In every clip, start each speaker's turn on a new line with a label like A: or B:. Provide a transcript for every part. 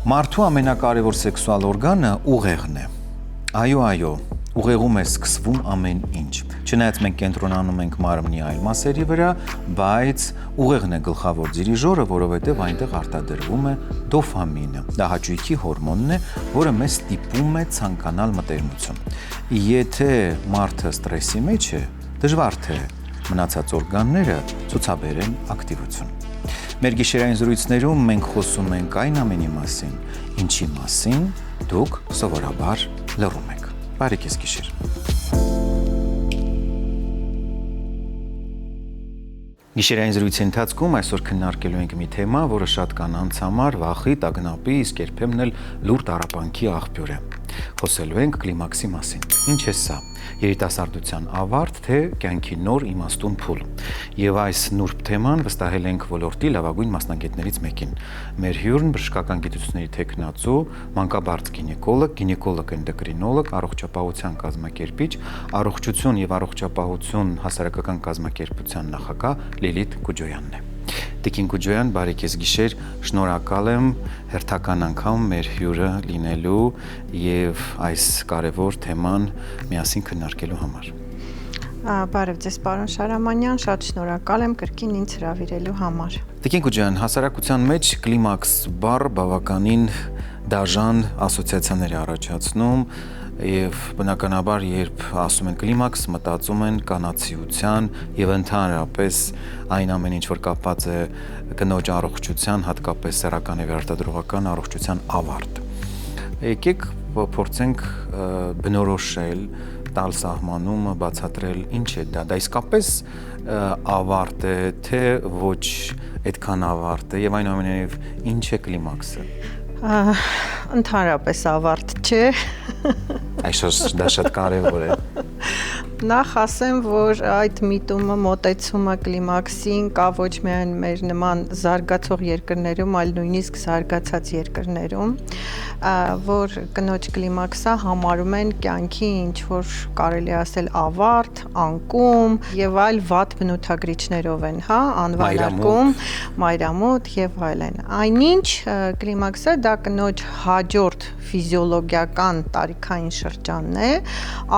A: Մարդու ամենակարևոր սեքսուալ օրգանը ուղեղն է։ Այո, ուղեղում է սկսվում ամեն ինչ։ Չնայած մենք կենտրոնանում ենք մարմնի այլ մասերի վրա, բայց ուղեղն է գլխավոր դիրիժորը, որովհետև այնտեղ արտադրվում է դոֆամինը։ Դա հաճույքի հորմոնն է, որը մեզ ստիպում է ցանկանալ մտերմություն։ Եթե մարդը ստրեսի մեջ է, դժվար թե մնացած օրգանները ցուցաբերեն ակտիվություն։ Մեր գիշերային զրույցներում մենք խոսում ենք այն ամենի մասին, ինչի մասին դուք սովորաբար լռում եք։ Բարի քեզ գիշեր։ Գիշերային զրույցի ընթացքում այսօր քննարկելու ենք մի թեմա, որը շատ կանանց համար վախի, տագնապի, իսկ երբեմն էլ լուր տառապանքի աղբյուր է։ Խոսելու ենք կլիմաքսի մասին։ Ինչ է սա։ Երիտասարդության ավարտ, թե կյանքի նոր իմաստուն փուլ։ Եվ այս նուրբ թեման վստահել ենք ոլորտի լավագույն մասնագետներից մեկին։ Մեր հյուրն բժշկական գիտությունների թեկնածու, մանկաբարձ գինեկոլոգ էնդոկրինոլոգ, առողջապահության կազմակերպիչ, առողջություն եւ առողջապահություն հասարակական կազմակերպության նախագահ Լիլիթ Կուջոյանն է։ Տիկին Կուջոյան, բարի քեզ գիշեր, շնորհակալ եմ հերթական անգամ մեր հյուրը լինելու եւ այս կարեւոր թեման միասին քննարկելու համար։
B: Բարև ձեզ, պարոն Շարամանյան, շատ շնորհակալ եմ կրկին ինձ հրավիրելու համար։
A: Տիկին Կուջոյան, հասարակության մեջ կլիմաքս բառը բավականին դաժան ասոցիացիաներ է առաջացնում եւ բնականաբար երբ ասում են կլիմաքս, մտածում են կանացիության եւ ընդհանրապես այն ամեն ինչ որ կապված է կնոջ առողջության, հատկապես սեռական եւ արտադրողական առողջության ավարտ։ Եկեք փորձենք բնորոշել, տալ սահմանումը, բացատրել ինչ է դա։ Դա իսկապես ավարտ է, թե ոչ այդքան ավարտ է եւ այնուամենայնիվ ինչ է կլիմաքսը։
B: Ընդհանրապես ավարտ չէ։
A: Այսօր դա շատ կարևոր է։
B: Նախ ասեմ, որ այդ միտումը մոտեցումը կլիմաքսին կա ոչ միայն մեր նման զարգացող երկրներում, այլ նույնիսկ զարգացած երկրներում, որ կնոջ կլիմաքսը համարում են կյանքի ինչ-որ կարելի ասել ավարտ, անկում եւ այլ վատ բնութագրիչներով են, անվանակում, մայրամուտ եւ այլն։ Այնինչ կլիմաքսը դա կնոջ հաջորդ ֆիզիոլոգիական տարիքային շրջանն է,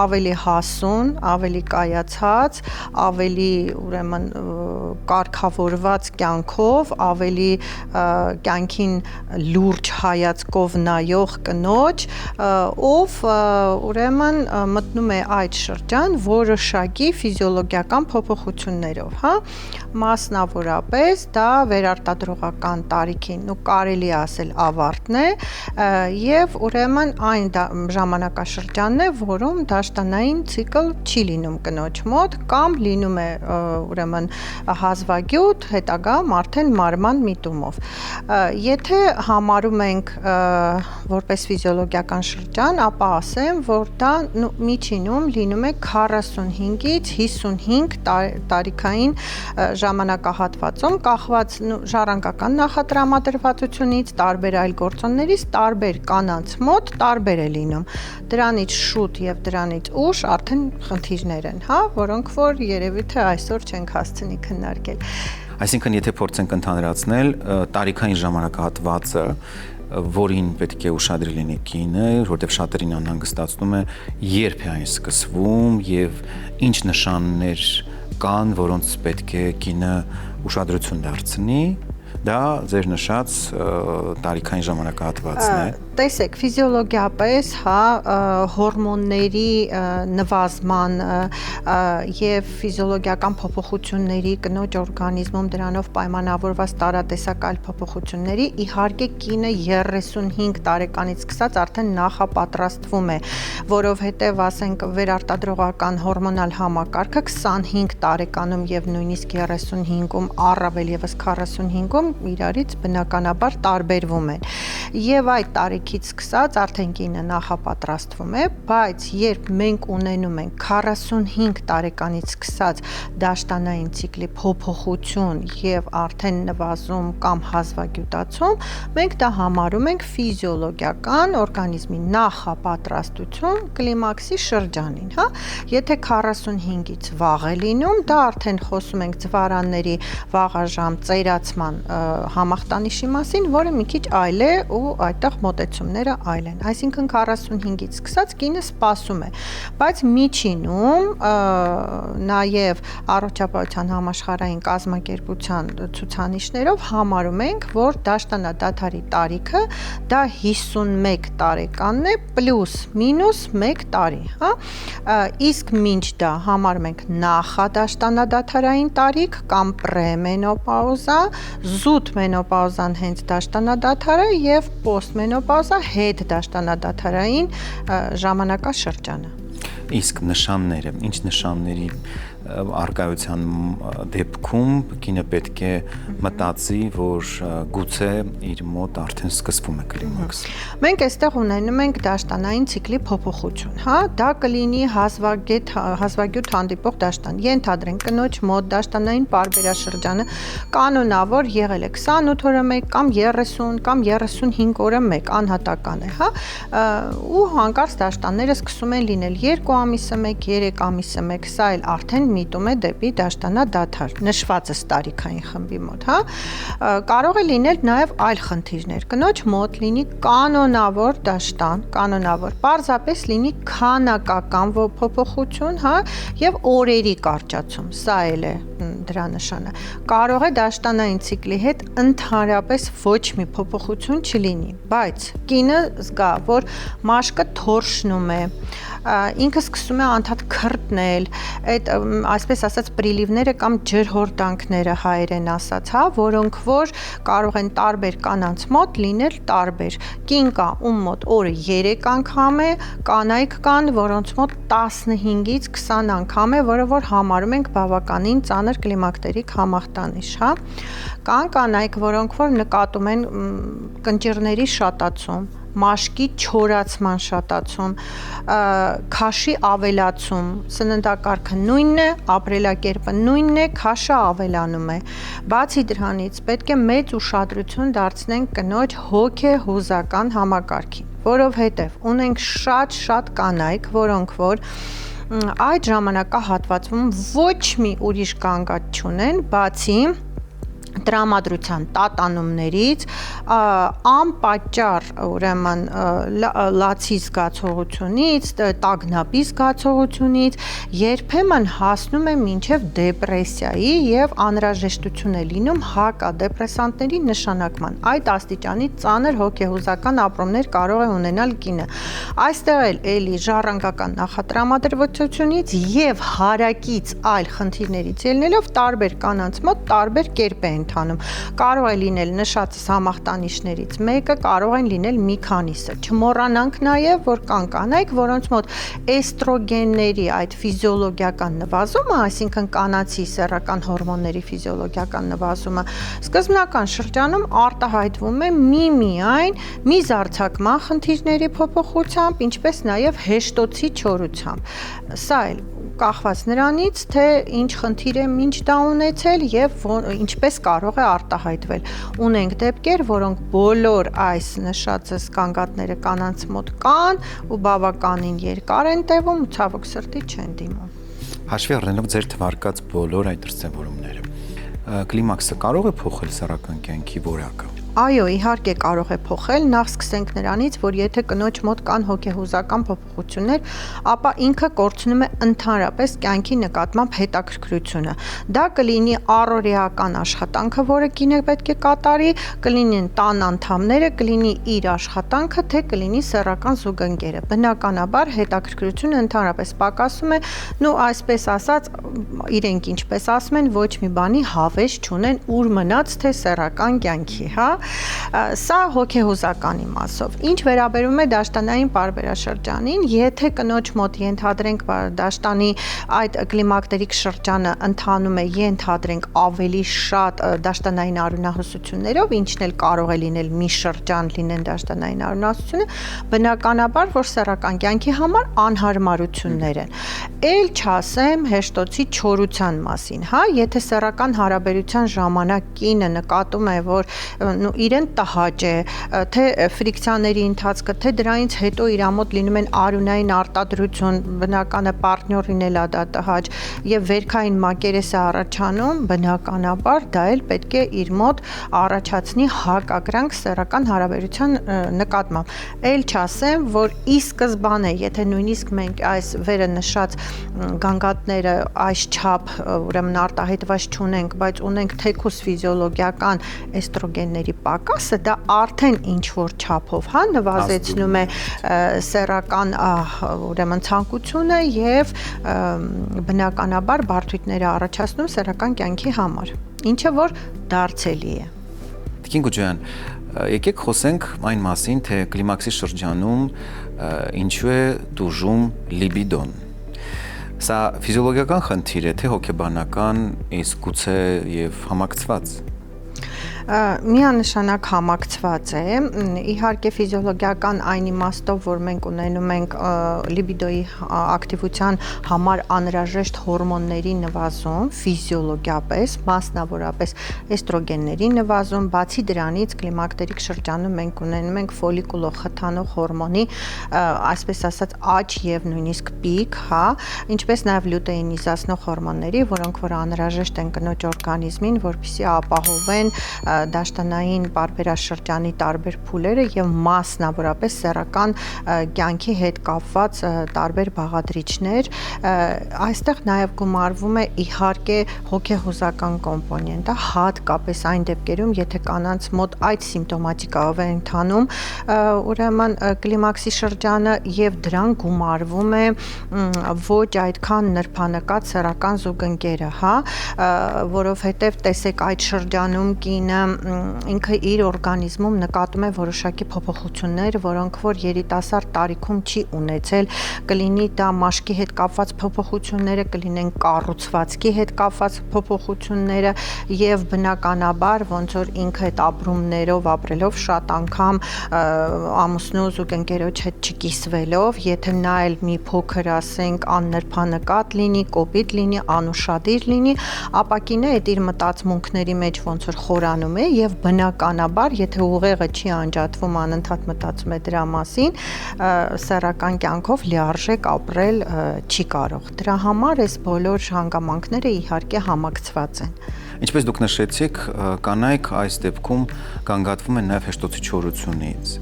B: ավելի հասուն, ավելի կայացած, ավելի ուրեմն կարգավորված կյանքով, ավելի կյանքին լուրջ հայացքով նայող կնոջ, ով ուրեմն մտնում է այդ շրջան որոշակի ֆիզիոլոգիական փոփոխություններով, մասնավորապես դա վերարտադրողական տարիքին, կարելի ասել ավարտն է, եւ ուրեմն այն ժամանակաշրջանն է, որում դաշտանային ցիկլ չի լինում կնոջ մոտ կամ լինում է ուրեմն հազվագյուտ, հետագայում արդեն մարման միտումով։ Եթե համարում ենք որպես ֆիզիոլոգիական շրջան, ապա ասեմ, որ դա միջինում լինում է 45-ից 55 տարիքային ժամանակահատվածում, կախված ժառանգական նախատրամադրվածությունից, տարբեր այլ գործոններից, տարբեր կանանց մոտ տարբեր է լինում։ Դրանից շուտ եւ դրանից ուշ արդեն խնդիրներ են, որոնք որ երևի թե այսօր չենք հասցնի քննարկել։
A: Այսինքն, եթե փորձենք ընդհանրացնել տարիքային ժամանակահատվածը, որին պետք է ուշադրել լինի կինը, որտեղ շատերին անհանգստացնում է, երբ է այն սկսվում եւ ինչ նշաններ կան, որոնց պետք է կինը ուշադրություն դարձնի, դա ձեր նշած տարիքային ժամանակահատվածն է։
B: Տեսեք, ֆիզիոլոգիապես, հորմոնների նվազման եւ ֆիզիոլոգիական փոփոխությունների կնոջ օրգանիզմում դրանով պայմանավորված տարատեսակ այլ փոփոխությունների իհարկե կինը 35 տարեկանից սկսած արդեն նախապատրաստվում է, որովհետեւ ասենք վերարտադրողական հորմոնալ համակարգը 25 տարեկանում եւ նույնիսկ 35-ում, առավել եւս 45-ում իրարից բնականաբար տարբերվում են։ Եվ այդ տարիքից սկսած արդեն կինը նախապատրաստվում է, բայց երբ մենք ունենում ենք 45 տարեկանից սկսած դաշտանային ցիկլի փոփոխություն եւ արդեն նվազում կամ հազվագյուտացում, մենք դա համարում ենք ֆիզիոլոգիական օրգանիզմի նախապատրաստություն կլիմաքսի շրջանին, Եթե 45-ից վաղ է լինում, դա արդեն խոսում ենք ձվարանների վաղաժամ ծերացման համախտանիշի մասին, որը մի քիչ այլ է ու ու այդտեղ մոտեցումները այլ են։ Այսինքն 45-ից սկսած կինը սպասում է, բայց միջինում նաև առողջապահության համաշխարհային կազմակերպության ցուցանիշներով համարում ենք, որ դաշտանադադարի տարիքը դա 51 տարեկանն է պլյուս մինուս 1 տարի, հա։ Իսկ մինչ դա համարում ենք նախադաշտանադադարային տարիք կամ պրեմենոպաուզա, զուտ մենոպաուզան հենց դաշտանադադարը եւ պոստմենոպաուզա հետ դաշտանադադարային ժամանակաշրջանը։
A: Իսկ նշանները, ինչ նշանների արկայության դեպքում կինը պետք է մտածի, որ գուցե իր մոտ արդեն սկսվում է կլիմաքսը։
B: Մենք այստեղ ունենում ենք դաշտանային ցիկլի փոփոխություն, հա, դա կլինի հազվագյուտ հանդիպող դաշտան։ Ենթադրենք կնոջ մոտ դաշտանային պարբերաշրջանը կանոնավոր եղել է 28 օրը 1 կամ 30 կամ 35 օրը 1, անհատական է, հա, ու հանկարծ դաշտանները սկսում են լինել 2 ամիսը 1, 3 ամիսը 1, սա էլ արդեն միտում է դեպի դաշտանադադար, նշվածս տարիքային խմբի մոտ, հա, կարող է լինել նաև այլ խնդիրներ, կնոջ մոտ լինի կանոնավոր դաշտան, կանոնավոր, պարզապես լինի քանակական փոփոխություն, հա, եւ օրերի կարճացում, սա էլ է դրա նշանը, կարող է դաշտանային ցիկլի հետ ընդհանրապես ոչ մի փոփոխություն չլինի, բայց կինը զգա, որ մաշկը թորշնում է, ինքը սկսում է անդադ քրտնել, այդ այսպես ասած պրիլիվները կամ ջրհորդանքները հայերեն ասած, հա, որոնք որ կարող են տարբեր կանանց մոտ լինել տարբեր։ Կին կա, ում մոտ օրը 3 անգամ է, կանայք կան, որոնց մոտ 15-ից 20 անգամ է, որը որ համարում ենք բավականին ծանր կլիմակտերիկ համախտանիշ, հա։ Կան կանայք, որոնք որ նկատում են կնճիռների շատացում, մաշկի չորացման շատացում, քաշի ավելացում, սննդակարգը նույնն է, ապրելակերպը նույնն է, քաշը ավելանում է։ Բացի դրանից պետք է մեծ ուշադրություն դարձնենք կնոջ հոգեհուզական համակարգին, որովհետև ունենք շատ կանայք, որոնք որ այդ ժամանակահատվածում ոչ մի ուրիշ կանգաց չունեն, բացի տրամադրության տատանումներից, անպատճառ ուրեմն լացի զգացողությունից, տագնապի զգացողությունից, երբեմն հասնում է մինչև դեպրեսիայի եւ անհրաժեշտություն է լինում հակադեպրեսանտների նշանակման։ Այդ աստիճանի ծանր հոգեհուզական ապրումներ կարող է ունենալ կինը։ Այստեղ էլի ժառանգական նախատրամադրվածությունից եւ հարակից այլ խնդիրներից ելնելով տարբեր կանանց մոտ տարբեր կերպ է ընթանում։ Կարող է լինել նշածս համախտանիշներից մեկը, կարող են լինել մի քանիսը։ Չմոռանանք նաև, որ կան կանայք, որոնց մոտ էստրոգենների այդ ֆիզիոլոգիական նվազումը, այսինքն կանացի սեռական հորմոնների ֆիզիոլոգիական նվազումը, սկզբնական շրջանում արտահայտվում է միմիայն միզարձակման խնդիրների փոփոխությամբ, ինչպես նաև հեշտոցի չորությամբ։ Սա էլ կախված նրանից, թե ինչ խնդիր է մինչ դա ունեցել եւ ինչպես կարող է արտահայտվել։ Ունենք դեպքեր, որոնք բոլոր այս նշածս կանգատները կանանց մոտ կան ու բավականին երկար են տևում ու ցավոք սրտի չեն դիմում։
A: Հաշվի առնելով ձեր թվարկած բոլոր այդ դրսևորումները, կլիմաքսը կարող է փոխել սեռական կյանքի որակը։
B: Այո, իհարկե կարող է փոխել, նախ սկսենք նրանից, որ եթե կնոջ մոտ կան հոգեհուզական փոփոխություններ, ապա ինքը կորցնում է ընդհանրապես կյանքի նկատմամբ հետաքրքրությունը։ Դա կլինի առօրեական աշխատանքը, որը կինը պետք է կատարի, կլինեն տան անդամները, կլինի իր աշխատանքը, թե կլինի սեռական զուգընկերը։ Բնականաբար հետաքրքրությունը ընդհանրապես պակասում է, նու այսպես ասած, իրենք ինչպես ասում են, ոչ մի բանի հավես չունեն, ուր մնաց թե սեռական կյանքի, հա։ Սա հոգեհուզականի մասով։ Ինչ վերաբերում է դաշտանային պարբերաշրջանին, եթե կնոջ մոտ ենթադրենք դաշտանի այդ կլիմակտերիկ շրջանը ընթանում է, ենթադրենք ավելի շատ դաշտանային արյունահոսություններով, ինչն էլ կարող է լինել մի շրջան լինեն դաշտանային արյունահոսությունը, բնականաբար, որ սեռական կյանքի համար անհարմարություններ են։ Էլ չասեմ հեշտոցի չորության մասին, հա, եթե սեռական հարաբերության ժամանակ կինը նկատում է, որ իրեն տհաճ է, թե ֆրիկցիաների ընթացքը, թե դրանից հետո իր մոտ լինում են արյունային արտադրություն, բնական է պարտներին էլ դա տհաճ եւ վերքային մակերես է առաջանում, բնականաբար դա էլ պետք է իր մոտ առաջացնի հակակրանք սեռական հարաբերության նկատմամբ։ Էլ չասեմ, որ ի սկզբանե, եթե նույնիսկ մենք այս վերը նշած գանգատները այս չափ ուրեմն արտահայտված չունենք, բայց ունենք թեկուս ֆիզիոլոգիական էստրոգենների պակասը, դա արդեն ինչ որ չափով, հա, նվազեցնում է սեռական ուրեմն ցանկությունը եւ բնականաբար բարդությունները առաջացնում սեռական կյանքի համար, ինչը որ դարձելի է։
A: Տիկին Գուջյան, եկեք խոսենք այն մասին, թե կլիմաքսի շրջանում ինչու է տուժում լիբիդոն։ Սա ֆիզիոլոգիական խնդիր է, թե հոգեբանական, իսկ գուցե եւ համակցված։
B: Միանշանակ համակցված է, իհարկե ֆիզիոլոգիական այն իմաստով, որ մենք ունենում ենք լիբիդոյի ակտիվության համար անհրաժեշտ հորմոնների նվազում, ֆիզիոլոգիապես, մասնավորապես էստրոգենների նվազում, բացի դրանից կլիմակտերիկ շրջանում մենք ունենում ենք ֆոլիկուլոխթանող հորմոնի, այսպես ասած, աճ եւ նույնիսկ պիկ, հա, ինչպես նաեւ լյուտեինիզացնող հորմոնների, որոնք որ անհրաժեշտ են կնոջ օրգանիզմին, որպեսզի ապահովեն դաշտանային պարբերաշրջանի տարբեր փուլերը եւ մասնավորապես սեռական կյանքի հետ կապված տարբեր բաղադրիչներ, այստեղ նաեւ գումարվում է իհարկե հոգեհուզական կոմպոնենտը, հատկապես այն դեպքերում, եթե կանանց մոտ այդ սիմպտոմատիկայով է ընթանում, ուրեմն կլիմաքսի շրջանը եւ դրան գումարվում է ոչ այդքան նրբանկատ սեռական զուգընկերը, հա, որովհետեւ տեսեք այդ շրջանում կինը ինքը իր օրգանիզմում նկատում է որոշակի փոփոխություններ, որոնք որ երիտասարդ տարիքում չի ունեցել, կլինի դա մաշկի հետ կապված փոփոխությունները, կլինեն կառուցվածքի հետ կապված փոփոխությունները եւ բնականաբար ոնց որ ինքը այդ ապրումներով ապրելով շատ անգամ ամուսնու զուգընկերոջ հետ չկիսվելով, եթե նա էլ մի փոքր ասենք աննրբանկատ լինի, կոպիտ լինի, անուշադիր լինի, ապա կինը այդ իր մտածմունքների մեջ ոնց որ խորանում է եւ բնականաբար, եթե ուղեղը չի անջատվում, անընդհատ մտածում է դրա մասին, սեռական կյանքով լիարժեք ապրել չի կարող։ Դրա համար այս բոլոր հանգամանքները իհարկե համակցված են։
A: Ինչպես դուք նշեցիք, կանայք այս դեպքում գանգատվում են նաեւ հեշտոցի չորությունից,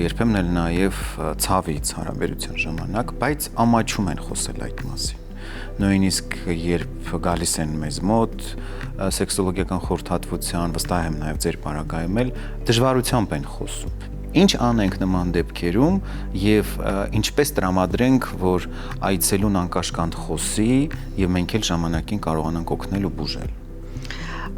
A: երբեմն էլ նաեւ ցավից հարաբերության ժամանակ, բայց ամաչում են խոսել այդ մասին։ Նույնիսկ երբ գալիս են մեզ մոտ սեքսոլոգիական խորհրդատվության, վստահ եմ նաև ձեր պարագայում էլ դժվարությամբ են խոսում։ Ինչ անենք նման դեպքերում եւ ինչպես տրամադրենք, որ այցելուն անկաշկանդ խոսի եւ մենք էլ ժամանակին կարողանանք օգնել ու բուժել։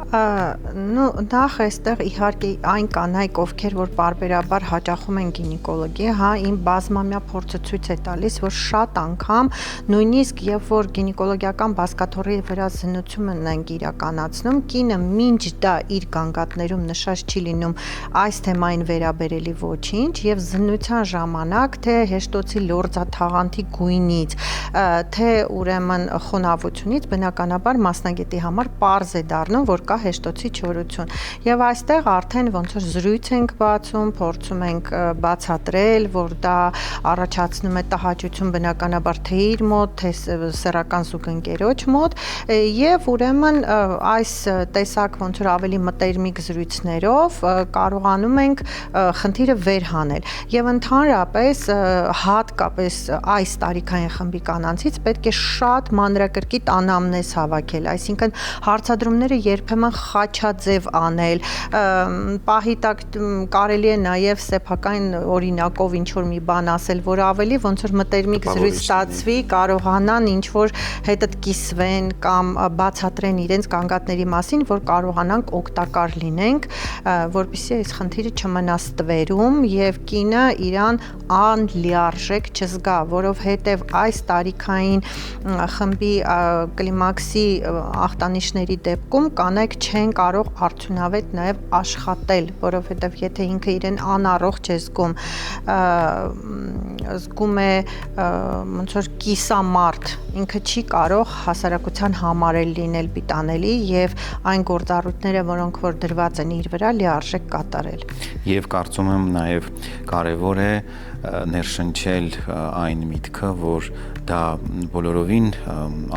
B: Նախ այստեղ իհարկե այն կանայք, ովքեր որ պարբերաբար հաճախում են գինեկոլոգի, հա, իմ բազմամյա փորձը ցույց է տալիս, որ շատ անգամ նույնիսկ երբ որ գինեկոլոգիական բազկաթոռի վրա զննություն ենք իրականացնում, կինը մինչ դա իր գանգատներում նշած չի լինում այս թեմային վերաբերելի ոչինչ եւ զննության ժամանակ թե հեշտոցի լորձաթաղանթի գույնից, թե ուրեմն խոնավությունից բնականաբար մասնագետի համար պարզ է դառնում, որ կա հեշտոցի չորություն եւ այստեղ արդեն ոնց որ զրույց ենք բացում, փորձում ենք բացատրել, որ դա առաջացնում է տհաճություն բնականաբար թե իր մոտ, թե սեռական զուգընկերոջ մոտ եւ ուրեմն այս տեսակ ոնց որ ավելի մտերմիկ զրույցներով կարողանում ենք խնդիրը վերհանել եւ ընդհանրապես հատկապես այս տարիքային խմբի կանանցից պետք է շատ մանրակրկիտ անամնեզ հավաքել, այսինքն հարցադրումները երբեմն խաչաձև անել, պահի տակ կարելի է նաև սեփական օրինակով ինչ որ մի բան ասել, որ ավելի ոնց որ մտերմիկ զրույց ստացվի, կարողանան ինչ որ հետդ կիսվեն կամ բացատրեն իրենց գանգատների մասին, որ կարողանանք օգտակար լինենք, որպեսզի այս խնդիրը չմնա ստվերում եւ կինը իրան անլիարժեք չզգա, որովհետեւ այս տարիքային խմբի կլիմաքսի ախտանիշների դեպքում կանայք չեն կարող արդյունավետ նաև աշխատել, որովհետև եթե ինքը իրեն անառողջ է զգում, զգում է ոնց որ կիսամարդ, ինքը չի կարող հասարակության համարել լինել պիտանելի եւ այն գործառույթները, որոնք որ դրված են իր վրա, լիարժեք կատարել։
A: Եվ կարծում եմ նաև կարևոր է ներշնչել այն միտքը, որ դա բոլորովին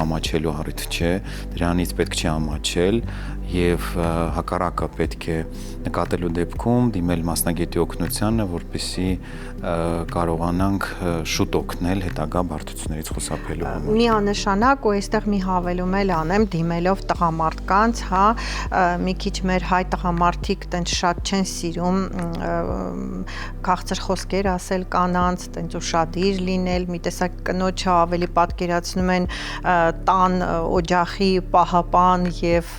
A: ամաչելու առիթ չէ, դրանից պետք չէ ամաչել եւ հակառակը պետք է նկատելու դեպքում դիմել մասնագետի օգնությանը, որպեսզի կարողանանք շուտ օգնել հետագա բարդություններից խուսափելու համար։
B: Միանշանակ ու այստեղ մի հավելում էլ անեմ, դիմելով տղամարդկանց, հա, մի քիչ մեր հայ տղամարդիկ տենց շատ չեն սիրում քաղցր խոսքեր ասել կանանց, տենց ուշադիր լինել, մի տեսակ կնոջը ավելի պատկերացնում են տան օջախի պահապան եւ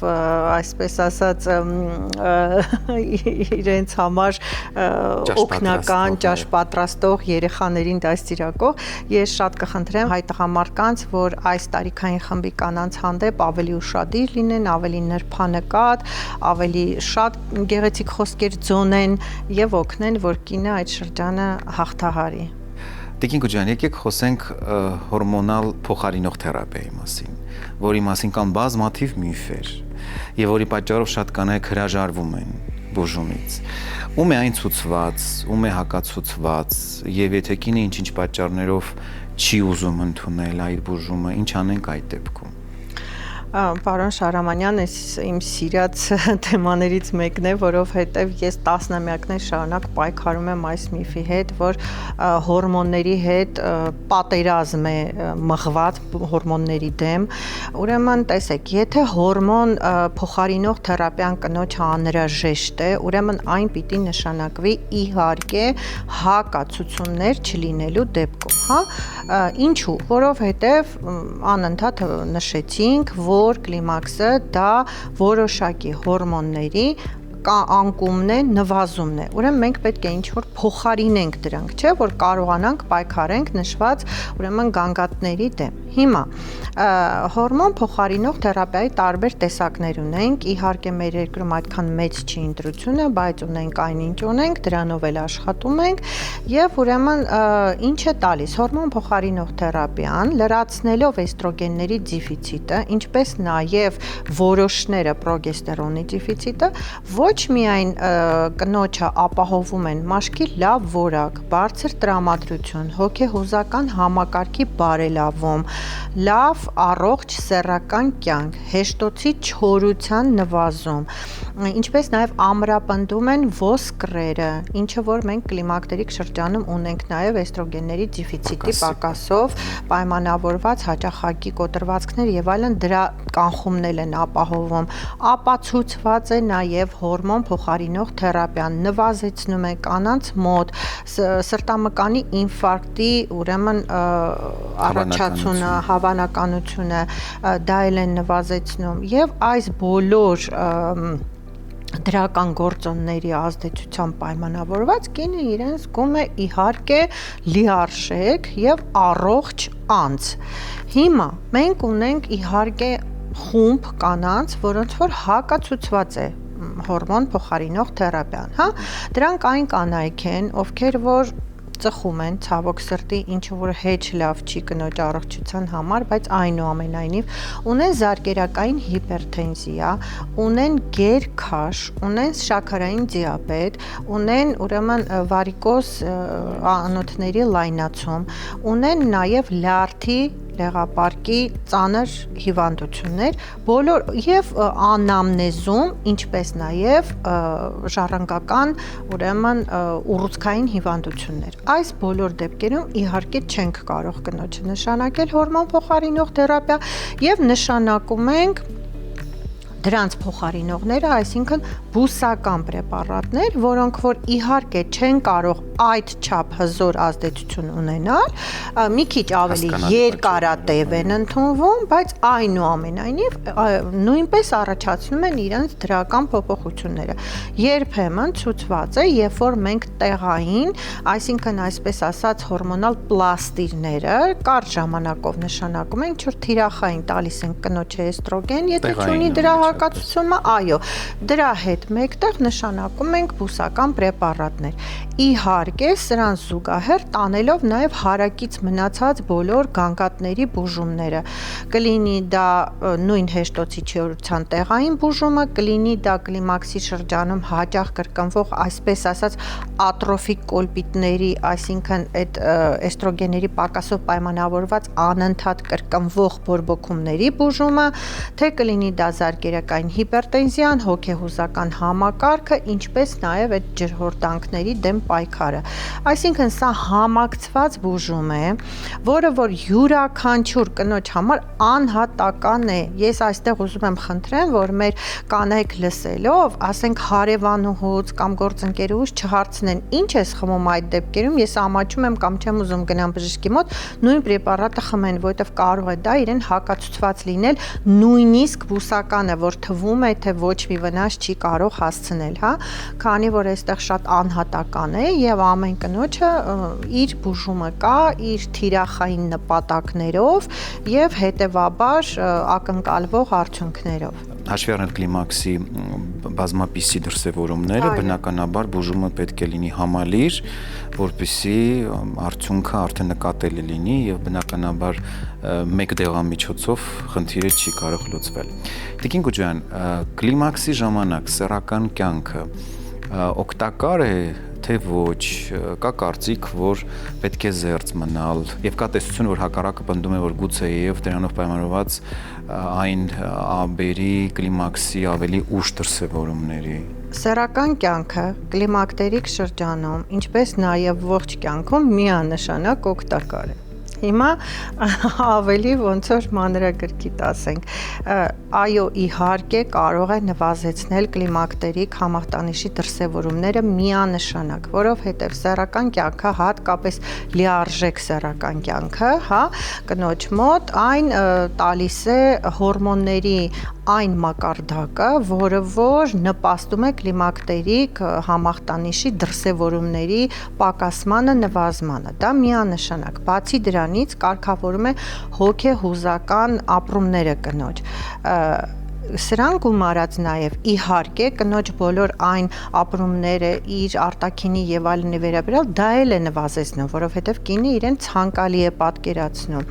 B: այսպես ասած իրենց համար օգնական ճաշ պատրաստող երեխաներին դաստիարակող։ Ես շատ կխնդրեմ հայ տղամարդկանց, որ այս տարիքային խմբի կանանց հանդեպ ավելի ուշադիր լինեն, ավելի նրբանկատ, ավելի շատ գեղեցիկ խոսքեր ձոնեն եւ օգնեն, որ կինը այդ շրջանը հաղթահարի։
A: Տիկին Գուջյան, եկեք խոսենք հորմոնալ փոխարինող թերապիայի մասին, որի մասին կան բազմաթիվ միֆեր եւ որի պատճառով շատ կանայք հրաժարվում են բուժումից։ Ում է այն ցուցված, ում է հակացուցված եւ եթե կինը ինչ-ինչ պատճառներով չի ուզում ընդունել այդ բուժումը, ինչ անենք այդ դեպքում։
B: Պարոն Շահրամանյան, իմ սիրած թեմաներից մեկն է, որովհետև ես տասնամյակներ շարունակ պայքարում եմ այս միֆի հետ, որ հորմոնների հետ պատերազմ է մղված հորմոնների դեմ։ Ուրեմն, տեսեք, եթե հորմոն փոխարինող թերապիան կնոջ անհրաժեշտ է, ուրեմն այն պիտի նշանակվի իհարկե հակացություններ չլինելու դեպքում, հա։ Ինչու՞, որովհետև անընդհատ նշեցինք, որ կլիմաքսը դա որոշակի հորմոնների անկումն է, նվազումն է։ Ուրեմն մենք պետք է ինչ-որ փոխարինենք դրանք, չէ՞, որ կարողանանք պայքարենք նշված ուրեմն գանգատների դեմ։ Հիմա հորմոն փոխարինող թերապիայի տարբեր տեսակներ ունենք, իհարկե մեր երկրում այդքան մեծ չի ընտրությունը, բայց ունենք այնինչ ունենք, դրանով էլ աշխատում ենք եւ ուրեմն ինչ է տալիս հորմոն փոխարինող թերապիան, լրացնելով էստրոգենների դեֆիցիտը, ինչպես նաեւ որոշները պրոգեստերոնի դեֆիցիտը, ոչ միայն կնոջը ապահովում են մաշկի լավ որակ, բարձր տրամադրություն, հոգեհուզական համակարգի բարելավում, լավ առողջ սեռական կյանք, հեշտոցի չորության նվազում, ինչպես նաև ամրապնդում են ոսկրերը, ինչը որ մենք կլիմակտերիկ շրջանում ունենք նաև էստրոգենների դեֆիցիտի պակասով պայմանավորված հաճախակի կոտրվածքներ եւ այլն, դրա կանխումն են ապահովում, ապացուցված է նաև հորմոն փոխարինող թերապիան, նվազեցնում է կանանց մոտ սրտամկանի ինֆարկտի ուրեմն առաջացումը, հավանականությունը, դա էլ են նվազեցնում եւ այս բոլոր դրական գործոնների ազդեցությամբ պայմանավորված կինը իրեն զգում է իհարկե լիարժեք եւ առողջ անձ։ Հիմա մենք ունենք իհարկե խումբ կանանց, որոնց որ հակացուցված է հորմոն փոխարինող թերապիան, հա։ Դրանք այն կանայք են, ովքեր որ ծխում են, ցավոք սրտի, ինչը որ հեչ լավ չի կնոջ առողջության համար, բայց այնուամենայնիվ ունեն զարկերակային հիպերտենզիա, ունեն գերքաշ, ունեն շաքարային դիաբետ, ունեն ուրեմն վարիկոզ անոթների լայնացում, ունեն նաև լյարդի լեղապարկի ծանր հիվանդություններ, բոլոր եւ անամնեզում, ինչպես նաեւ ժառանգական ուրեմն ուռուցքային հիվանդություններ։ Այս բոլոր դեպքերում իհարկե չենք կարող կնոջը նշանակել հորմոն փոխարինող թերապիա եւ նշանակում ենք դրանց փոխարինողները, այսինքն բուսական պրեպարատներ, որոնք որ իհարկե չեն կարող այդ չափ հզոր ազդեցություն ունենալ, մի քիչ ավելի երկարատև են ընդունվում, բայց այնուամենայնիվ նույնպես առաջացնում են իրենց դրական փոփոխությունները։ Երբեմն ցուցված է, երբ որ մենք տեղային, այսինքն այսպես ասած հորմոնալ պլաստիրները կարճ ժամանակով նշանակում ենք, որ թիրախային տալիս են կնոջը էստրոգեն, եթե չունի դրա հակացումը, այո, դրա հետ մեկտեղ նշանակում ենք բուսական պրեպարատներ։ իհարկե սրան զուգահեռ տանելով նաև հարակից մնացած բոլոր գանգատների բուժումները։ Կլինի դա նույն հեշտոցիչիորության տեղային բուժումը, կլինի դա կլիմաքսի շրջանում հաճախ կրկնվող, այսպես ասած, ատրոֆիկ կոլպիտների, այսինքն այդ էստրոգենների պակասով պայմանավորված անընդհատ կրկնվող բորբոքումների բուժումը, թե կլինի դա զարկերակային հիպերտենզիան, հոգեհուզական համակարգը, ինչպես նաև այդ ջրհորդանքների դեմ պայքարը։ Այսինքն սա համակցված բուժում է, որը որ յուրաքանչյուր կնոջ համար անհատական է։ Ես այստեղ ուզում եմ խնդրեմ, որ մեր կանայք լսելով, ասենք հարևանուհուց կամ գործընկերուհուց չհարցնեն, ինչ ես խմում այդ դեպքերում, ես ամաչում եմ կամ չեմ ուզում գնամ բժշկի մոտ, նույն պրեպարատը խմեն, որովհետև կարող է դա իրեն հակացուցված լինել, նույնիսկ բուսականը, որ թվում է, թե ոչ մի վնաս չի կարող հասցնել, հա, քանի որ այստեղ շատ անհատական է եւ ամեն կնոջը իր բուժումը կա, իր թիրախային նպատակներով եւ հետեւաբար ակնկալվող արդյունքներով։
A: Հաշվի առնելով կլիմաքսի բազմապիսի դրսևորումները, բնականաբար բուժումը պետք է լինի համալիր, որպեսզի արդյունքը արդեն նկատելի լինի եւ բնականաբար մեկ դեղամիջոցով խնդիրը չի կարող լուծվել։ Տիկին Գուջյան, կլիմաքսի ժամանակ սեռական կյանքը օգտակար է թե ոչ, կա կարծիք, որ պետք է զերծ մնալ եւ կա տեսություն, որ հակառակը պնդում է, որ գուցե եւ դրանով պայմանավորված այն աբերի կլիմաքսի ավելի ուշ դրսևորումների։
B: Սեռական կյանքը կլիմակտերիկ շրջանում, ինչպես նաև ողջ կյանքում միանշանակ օգտակար է։ Հիմա ավելի ոնց որ մանրագրքիտ ասենք, այո, իհարկե կարող է նվազեցնել կլիմակտերիկ համախտանիշի դրսևորումները միանշանակ, որովհետև սեռական կյանքը, հատկապես լիարժեք սեռական կյանքը, հա, կնոջ մոտ այն տալիս է հորմոնների այն մակարդակը, որը որ նպաստում է կլիմակտերիկ համախտանիշի դրսևորումների պակասմանը, նվազմանը։ Դա միանշանակ։ Բացի դրանից կարգավորում է հոգեհուզական ապրումները կնոջ։ Սրան գումարած նաև իհարկե կնոջ բոլոր այն ապրումները իր արտաքինի եւ այլնի վերաբերյալ դա էլ է նվազեցնում, որովհետեւ կինը իրեն ցանկալի է պատկերացնում։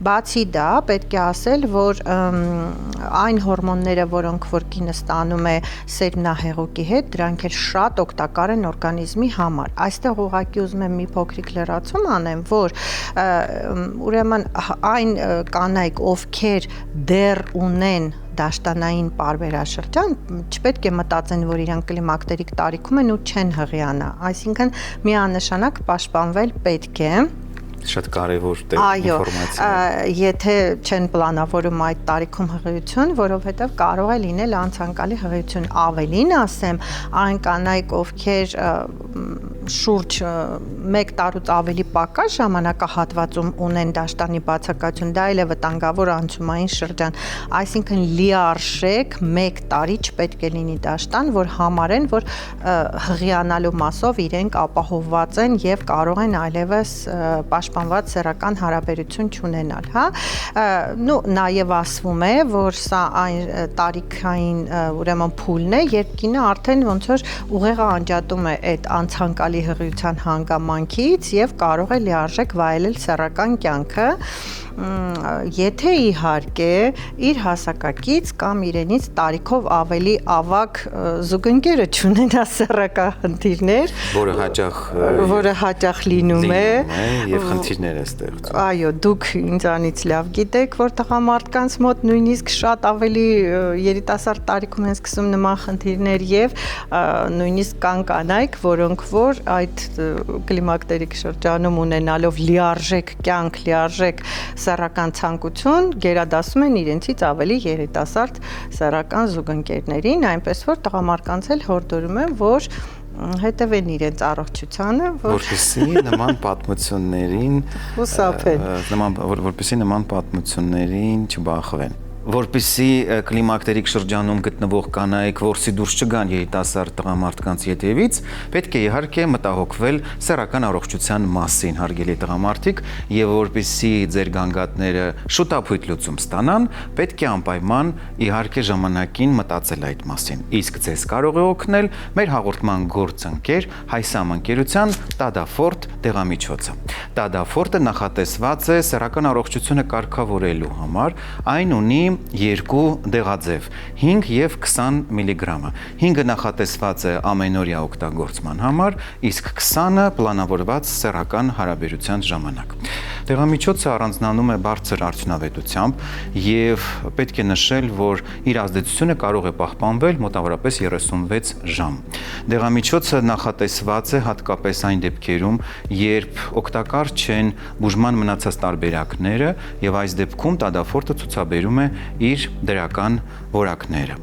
B: Բացի դա, պետք է ասել, որ այն հորմոնները, որոնք որ կինը ստանում է սերմնահեղուկի հետ, դրանք էլ շատ օգտակար են օրգանիզմի համար։ Այստեղ ուղղակի ուզում եմ մի փոքրիկ լրացում անեմ, որ ուրեմն այն կանայք, ովքեր դեռ ունեն դաշտանային պարբերաշրջան, չպետք է մտածեն, որ իրանք կլիմակտերիկ տարիքում են ու չեն հղիանա, այսինքն միանշանակ պաշտպանվել պետք է։
A: Շատ կարևոր ինֆորմացիա։
B: Այո, եթե չեն պլանավորում այդ տարիքում հղիություն, որովհետև կարող է լինել անցանկալի հղիություն, ավելին ասեմ, այն կանայք, ովքեր շուրջ 1 տարուց ավելի պակաս ժամանակահատվածում ունեն դաշտանի բացակայություն, դա էլ է վտանգավոր անցումային շրջան, այսինքն լիարժեք 1 տարի չպետք է լինի դաշտան, որ համարեն, որ հղիանալու մասով իրենք ապահովված են եւ կարող են այլևս պաշտպանված սեռական հարաբերություն չունենալ, հա, նաև ասվում է, որ սա այն տարիքային ուրեմն փուլն է, երբ կինը արդեն ոնց որ ուղեղը անջատում է այդ անցանկալի հղիության հանգամանքից եւ կարող է լիարժեք վայելել սեռական կյանքը, եթե իհարկե իր հասակակից կամ իրենից տարիքով ավելի ավագ զուգընկերը չունենա սեռական խնդիրներ, որը հաճախ լինում է
A: եւ խնդիրներ է ստեղծում։
B: Այո, դուք ինձանից լավ գիտեք, որ տղամարդկանց մոտ նույնիսկ շատ ավելի երիտասարդ տարիքում են սկսում նման խնդիրներ եւ նույնիսկ կան կանայք, որոնք որ այդ կլիմակտերիկ շրջանում ունենալով լիարժեք կյանք, լիարժեք սեռական ցանկություն գերադասում են իրենցից ավելի երիտասարդ սեռական զուգընկերներին, այնպես որ տղամարդկանց էլ հորդորում եմ, որ հետևեն իրենց առողջությանը,
A: որպեսզի նման պատմություններին
B: խուսափեն,
A: որպեսզի նման պատմություններին չբախվեն։ Որպեսզի կլիմակտերիկ շրջանում գտնվող կանայք որսի դուրս չգան երիտասարդ տղամարդկանց ետևից, պետք է իհարկե մտահոգվել սեռական առողջության մասին, հարգելի տղամարդիկ, եւ որպեսզի ձեր գանգատները շուտապույտ լուծում ստանան, պետք է անպայման իհարկե ժամանակին մտածել այդ մասին։ Իսկ ձեզ կարող է օգնել մեր հաղորդման գործընկեր Հայսամ ընկերության Տադաֆորտ դեղամիջոցը։ Տադաֆորտը նախատեսված է սեռական առողջությունը կարգավորելու համար, այն ունի երկու դեղաձև 5 եւ 20 միլիգրամը։ 5-ը նախատեսված է ամենօրյա օգտագործման համար, իսկ 20-ը պլանավորված սեռական հարաբերության ժամանակ։ Դեղամիջոցը առանձնանում է բարձր արդյունավետությամբ եւ պետք է նշել, որ իր ազդեցությունը կարող է պահպանվել մոտավորապես 36 ժամ։ Դեղամիջոցը նախատեսված է հատկապես այն դեպքերում, երբ օգտակար չեն բուժման մնացած տարբերակները եւ այս դեպքում Տադաֆորտը ցուցաբերում է իր դրական որակները։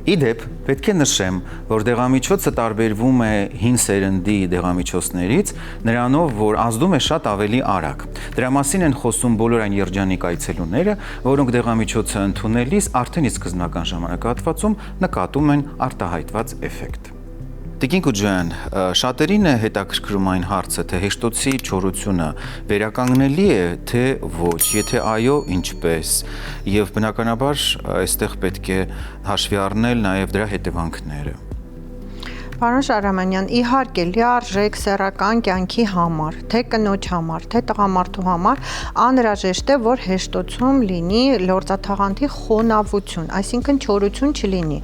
A: Իդեպ, պետք է նշեմ, որ դեղամիջոցը տարբերվում է հին սերնդի դեղամիջոցներից նրանով, որ ազդում է շատ ավելի արագ։ Դրա մասին են խոսում բոլոր այն երջանիկ այցելուները, որոնք դեղամիջոցը ընդունելիս արդեն իսկ սկզբնական ժամանակահատվածում նկատում են արտահայտված էֆեկտ։ Տիկին Կուջյան, շատերին է հետաքրքրում այն հարցը, թե հեշտոցի չորությունը վերականգնելի է, թե ոչ, եթե այո, ինչպես, եւ բնականաբար այստեղ պետք է հաշվի առնել նաեւ դրա հետևանքները։
B: Պարոն Շահրամանյան, իհարկե լիարժեք սեռական կյանքի համար, թե կնոջ համար, թե տղամարդու համար անհրաժեշտ է, որ հեշտոցում լինի լորձաթաղանթի խոնավություն, այսինքն չորություն չլինի։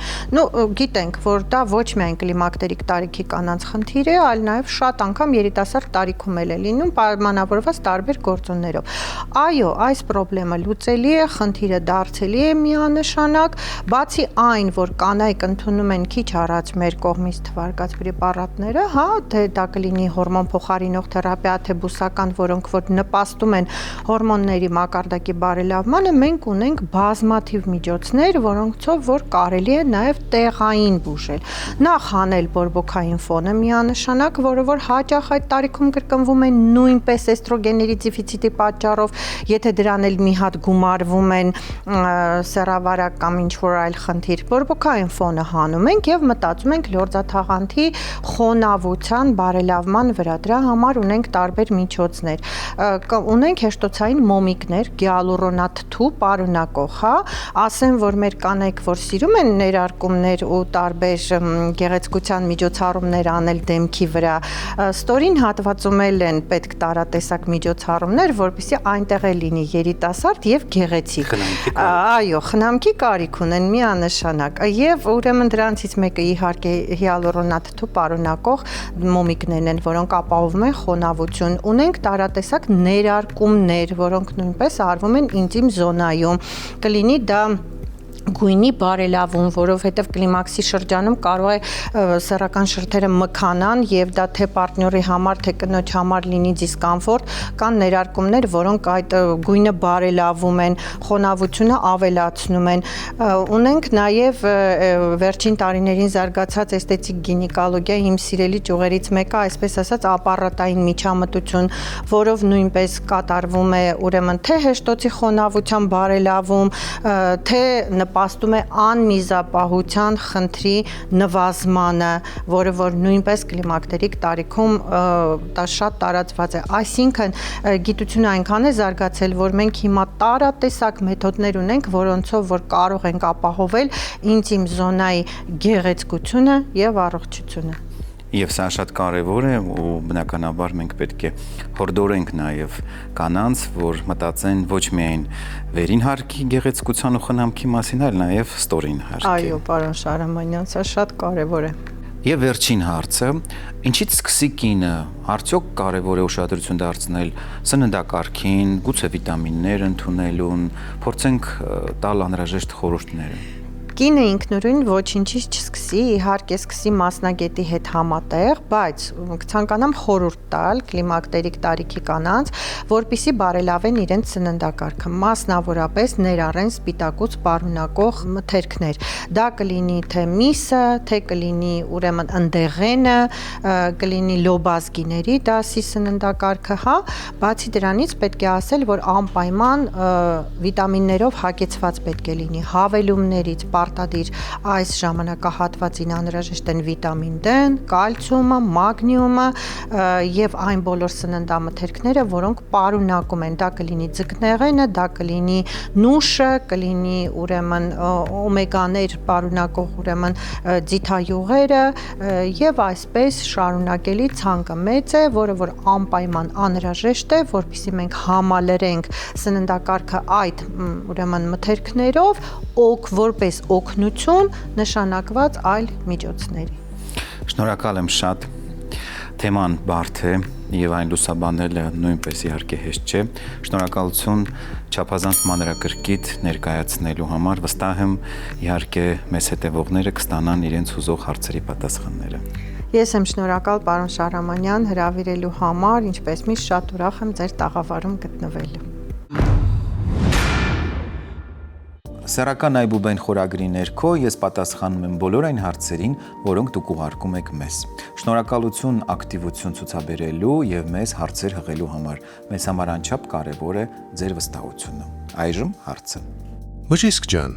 B: Գիտենք, որ դա ոչ միայն կլիմակտերիկ տարիքի կանանց խնդիր է, այլ նաև շատ անգամ երիտասարդ տարիքում էլ է լինում, պայմանավորված տարբեր գործոններով։ Այո, այս խնդիրը լուծելի է, խնդիրը դարձելի է միանշանակ, բացի այն, որ կանայք ընդունում են քիչ առաջ մեր կողմից վարկած պրեպարատները, հա, թե դա կլինի հորմոն փոխարինող թերապիա, թե բուսական, որոնք որ նպաստում են հորմոնների մակարդակի բարելավմանը, մենք ունենք բազմաթիվ միջոցներ, որոնցով որ կարելի է նաև տեղային բուժել։ Նախ հանել բորբոքային ֆոնը միանշանակ, որը որ հաճախ այդ տարիքում կրկնվում է նույնպես էստրոգենների դեֆիցիտի պատճառով, եթե դրան էլ մի հատ գումարվում են սեռավարակ կամ ինչ-որ այլ խնդիր, բորբոքային ֆոնը հանում ենք եւ մտածում ենք լորձաթաղանթի խոնավության բարելավման վրա։ Դրա համար ունենք տարբեր միջոցներ։ Ունենք հեշտոցային մոմիկներ, գիալուրոնաթթու պարունակող, հա, ասեմ, որ մեր կանայք, որ սիրում են ներարկումներ ու տարբեր գեղեցկության միջոցառումներ անել դեմքի վրա, ստորին հատվածում էլ են պետք տարատեսակ միջոցառումներ, որպեսզի այնտեղ է լինի երիտասարդ եւ գեղեցիկ։ Այո, խնամքի կարիք ունեն միանշանակ։ Եվ ուրեմն դրանցից մեկը իհարկե հիալուրոնաթթու պարունակող մոմիկներն են, որոնք ապահովում են խոնավություն։ Ունենք տարատեսակ ներարկումներ, որոնք նույնպես արվում են ինտիմ զոնայում։ Կլինի դա գույնի բարելավում, որովհետև կլիմաքսի շրջանում կարող է սեռական շրթերը մքանան եւ դա թե պարտների համար, թե կնոջ համար լինի դիսկոմֆորտ, կան ներարկումներ, որոնք այդ գույնը բարելավում են, խոնավությունը ավելացնում են։ Ունենք նաեւ վերջին տարիներին զարգացած էսթետիկ գինեկոլոգիա, իմ սիրելի ճյուղերից մեկը, այսպես ասած, ապարատային միջամտություն, որով նույնպես կատարվում է ուրեմն թե հեշտոցի խոնավության բարելավում, թե նպաստում է անմիզապահության խնդրի նվազմանը, որը որ նույնպես կլիմակտերիկ տարիքում դա շատ տարածված է։ Այսինքն գիտությունը այնքան է զարգացել, որ մենք հիմա տարատեսակ մեթոդներ ունենք, որոնցով որ կարող ենք ապահովել ինտիմ զոնայի գեղեցկությունը եւ առողջությունը։
A: Եվ սա շատ կարևոր է ու բնականաբար մենք պետք է հորդորենք նաև կանանց, որ մտածեն ոչ միայն վերին հարկի գեղեցկության ու խնամքի մասին, այլ նաև ստորին հարկի։
B: Այո, պարոն Շահրամանյան, սա շատ կարևոր է։
A: Եվ վերջին հարցը, ինչից սկսի կինը, արդյոք կարևոր է ուշադրություն դարձնել սննդակարգին, գուցե վիտամիններ ընդունելուն, փորձենք տալ անհրաժեշտ խորհուրդները։
B: Կինը ինքնուրույն ոչինչից չսկսի, իհարկե սկսի մասնագետի հետ համատեղ, բայց կցանկանամ խորհուրդ տալ կլիմակտերիկ տարիքի կանանց, որպեսզի բարելավեն իրենց սննդակարգը, մասնավորապես ներառեն սպիտակուց պարունակող մթերքներ։ Դա կլինի թե միսը, թե կլինի ուրեմն ընդեղենը, կլինի լոբազգիների դասի սննդակարգը, հա, բացի դրանից պետք է ասել, որ անպայման վիտամիններով հագեցված պետք է լինի, հավելումներից պարտադիր այս ժամանակահատվածին անհրաժեշտ են վիտամին D-ն, կալցիումը, մագնիումը եւ այն բոլոր սննդամթերքները, որոնք պարունակում են, դա կլինի ձկնեղենը, դա կլինի նուշը, կլինի ուրեմն օմեգաներ պարունակող ուրեմն ձիթայուղերը եւ այսպես շարունակելի ցանկը մեծ է, որը որ անպայման անհրաժեշտ է, որպեսզի մենք համալրենք սննդակարգը այդ ուրեմն մթերքներով, որպես օգնություն նշանակված այլ միջոցների։
A: Շնորհակալ եմ շատ։ Թեման բարդ է եւ այն լուսաբանելը նույնպես իհարկե հեշտ չէ։ Շնորհակալություն չափազանց մանրակրկիտ ներկայացնելու համար։ Վստահ եմ իհարկե մեզ հետևողները կստանան իրենց հուզող հարցերի պատասխանները։
B: Ես եմ շնորհակալ պարոն Շահրամանյան հրավիրելու համար, ինչպես միշտ շատ ուրախ եմ ձեր տաղավարում գտնվելու։
A: Սեռական այբուբեն խորագրի ներքո ես պատասխանում եմ բոլոր այն հարցերին, որոնք դուք ուղարկում եք մեզ։ Շնորհակալություն ակտիվություն ցուցաբերելու եւ մեզ հարցեր հղելու համար։ Մեզ համար անչափ կարեւոր է ձեր վստահությունը։ Այժմ հարցը։
C: Բժիշկ ջան,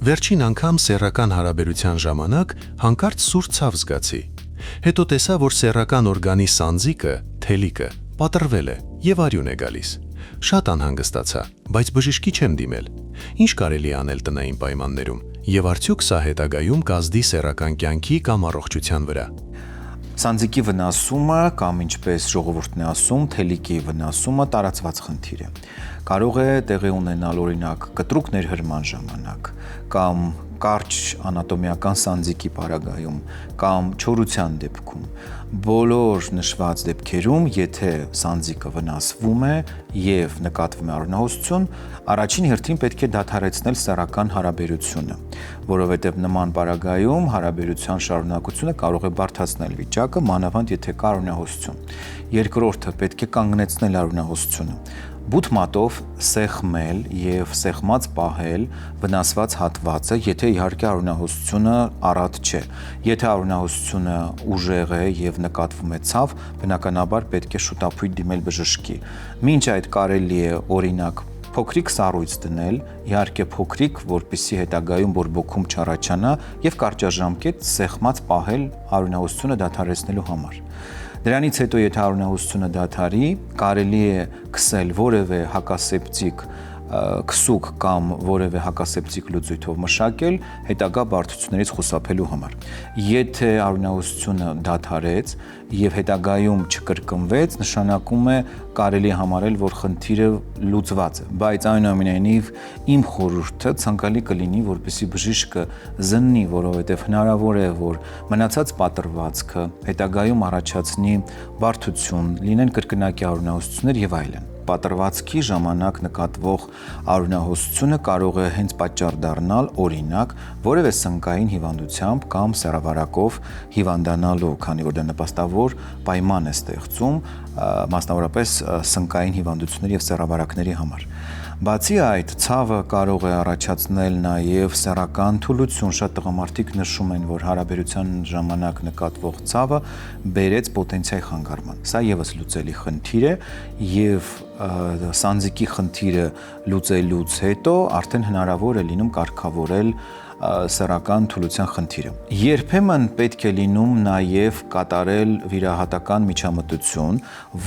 C: վերջին անգամ սեռական հարաբերության ժամանակ հանկարծ սուր ցավ զգացի։ Հետո տեսա, որ սեռական օրգանի սանձիկը, թելիկը, պատռվել է եւ արյուն է գալիս։ Շատ անհանգստացա, բայց բժշկի չեմ դիմել։ Ինչ կարելի է անել տնային պայմաններում եւ արդյոք սա հետագայում կազդի սեռական կյանքի կամ առողջության վրա։
A: Սանձիկի վնասումը կամ ինչպես ժողովուրդն է ասում, թելիկի վնասումը տարածված խնդիր է։ Կարող է տեղի ունենալ օրինակ կտրուկ ներհրման ժամանակ կամ կարճ անատոմիական սանձիկի պարագայում կամ չորության դեպքում։ Բոլոր նշված դեպքերում, եթե սանձիկը վնասվում է եւ նկատվում է արյունահոսություն, առաջին հերթին պետք է դադարեցնել սեռական հարաբերությունը, որովհետեւ նման պարագայում հարաբերության շարունակությունը կարող է բարդացնել վիճակը, մանավանդ եթե կա արյունահոսություն։ Երկրորդը պետք է կանգնեցնել արյունահոսությունը։ Բութ մատով սեղմել եւ սեղմած պահել վնասված հատվածը, եթե իհարկե արյունահոսությունը առատ չէ։ Եթե արյունահոսությունը ուժեղ է եւ նկատվում է ցավ, բնականաբար պետք է շուտապույտ դիմել բժշկի։ Մինչ այդ կարելի է օրինակ փոքրիկ սառույց դնել, իհարկե փոքրիկ, որպեսզի հետագայում բորբոքում չառաջանա եւ կարճաժամկետ սեղմած պահել արյունահոսությունը դադարեցնելու համար։ Դրանից հետո եթե արյունահոսությունը դադարի, կարելի է քսել որևէ հակասեպտիկ քսուկ կամ որևէ հակասեպտիկ լուծույթով մշակել հետագա բարդություններից խուսափելու համար։ Եթե արյունահոսությունը դադարեց եւ հետագայում չկրկնվեց, նշանակում է կարելի համարել, որ խնդիրը լուծված է, բայց այնուամենայնիվ իմ խորհուրդը ցանկալի կլինի, որպեսզի բժիշկը զննի, որովհետեւ հնարավոր է, որ մնացած պատրվածքը հետագայում առաջացնի բարդություն, լինեն կրկնակի արյունահոսություններ եւ այլն։ Պատրվածքի ժամանակ նկատվող արյունահոսությունը կարող է հենց պատճառ դառնալ օրինակ որևէ սնկային հիվանդությամբ կամ սեռավարակով հիվանդանալու, քանի որ դա նպաստավոր պայման է ստեղծում մասնավորապես սնկային հիվանդությունների եւ սեռավարակների համար։ Բացի այդ, ցավը կարող է առաջացնել նաև սեռական թուլություն։ Շատ տղամարդիկ նշում են, որ հարաբերության ժամանակ նկատվող ցավը բերեց պոտենցիայի խանգարման։ Սա եւս լուծելի խնդիր է եւ սանձիկի խնդիրը լուծելուց հետո արդեն հնարավոր է լինում կարգավորել սեռական թուլության խնդիրը։ Երբեմն պետք է լինում նաև կատարել վիրահատական միջամտություն,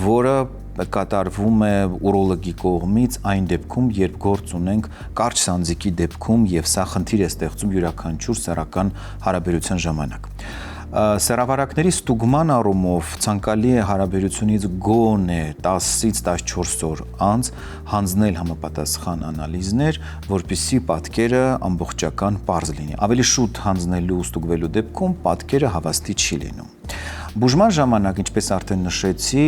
A: որը կատարվում է ուրոլոգի կողմից այն դեպքում, երբ գործ ունենք կարճ սանձիկի դեպքում եւ սա խնդիր է ստեղծում յուրաքանչյուր սեռական հարաբերության ժամանակ։ Սեռավարակների ստուգման առումով ցանկալի է հարաբերությունից գոնե 10-ից 14 օր անց հանձնել համապատասխան անալիզներ, որպեսզի պատկերը ամբողջական պարզ լինի։ Ավելի շուտ հանձնելու ստուգվելու դեպքում պատկերը հավաստի չի լինում։ Բուժման ժամանակ, ինչպես արդեն նշեցի,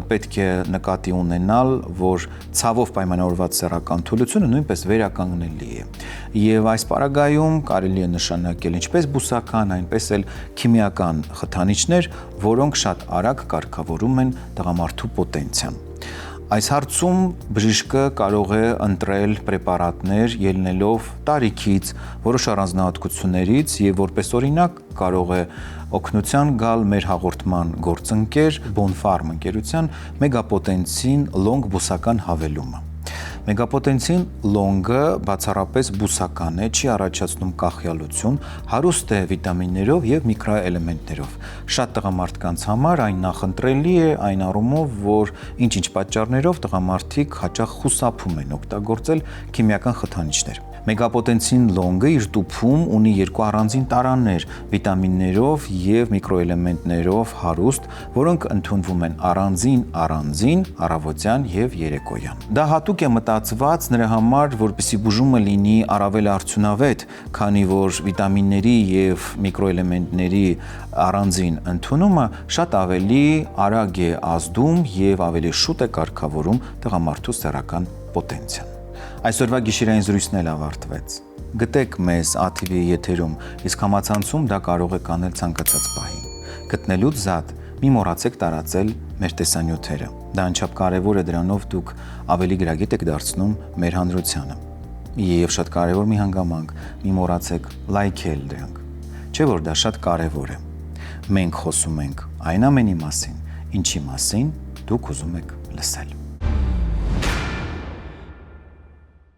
A: պետք է նկատի ունենալ, որ ցավով պայմանավորված սեռական թուլությունը նույնպես վերականգնելի է։ Եվ այս պարագայում կարելի է նշանակել ինչպես բուսական, այնպես էլ քիմիական խթանիչներ, որոնք շատ արագ կարգավորում են տղամարդու պոտենցիան։ Այս հարցում բժիշկը կարող է ընտրել պրեպարատներ ելնելով տարիքից, որոշ առանձնահատկություններից եւ որպես օրինակ կարող է օգնության գալ մեր հաղորդման գործընկեր Bonfarm ընկերության մեգապոտենցին լոնգ բուսական հավելումը։ Մեգապոտենցին լոնգը բացառապես բուսական է, չի առաջացնում կախյալություն, հարուստ է վիտամիններով եւ միկրոէլեմենտներով։ Շատ տղամարդկանց համար այն նախընտրելի է այն առումով, որ ինչ-ինչ պատճառներով տղամարդիկ հաճախ խուսափում են օգտագործել քիմիական խթանիչներ։ Մեգապոտենցին լոնգը իր տուփում ունի երկու առանձին տարաներ՝ վիտամիններով եւ միկրոէլեմենտներով հարուստ, որոնք ընդունվում են առանձին առավոտյան եւ երեկոյան։ Դա հատուկ է մտածված նրա համար, որպեսզի բուժումը լինի առավել արդյունավետ, քանի որ վիտամինների եւ միկրոէլեմենտների առանձին ընդունումը շատ ավելի արագ է ազդում եւ ավելի շուտ է կարգավորում տղամարդու սեռական պոտենցիան։ Այսօրվա գիշերային զրույցն էլ ավարտվեց։ Գտեք մեզ ATV եթերում, իսկ համացանցում դա կարող եք անել ցանկացած պահի։ Գտնելուց զատ մի մոռացեք տարածել մեր տեսանյութերը։ Դա անչափ կարևոր է, դրանով դուք ավելի գրագետ եք դարձնում մեր հանրությանը։ Եվ շատ կարևոր մի հանգամանք, մի մոռացեք լայքել դրանք։ Չէ՞ որ դա շատ կարևոր է։ Մենք խոսում ենք այն ամենի մասին, ինչի մասին դուք ուզում եք լսել։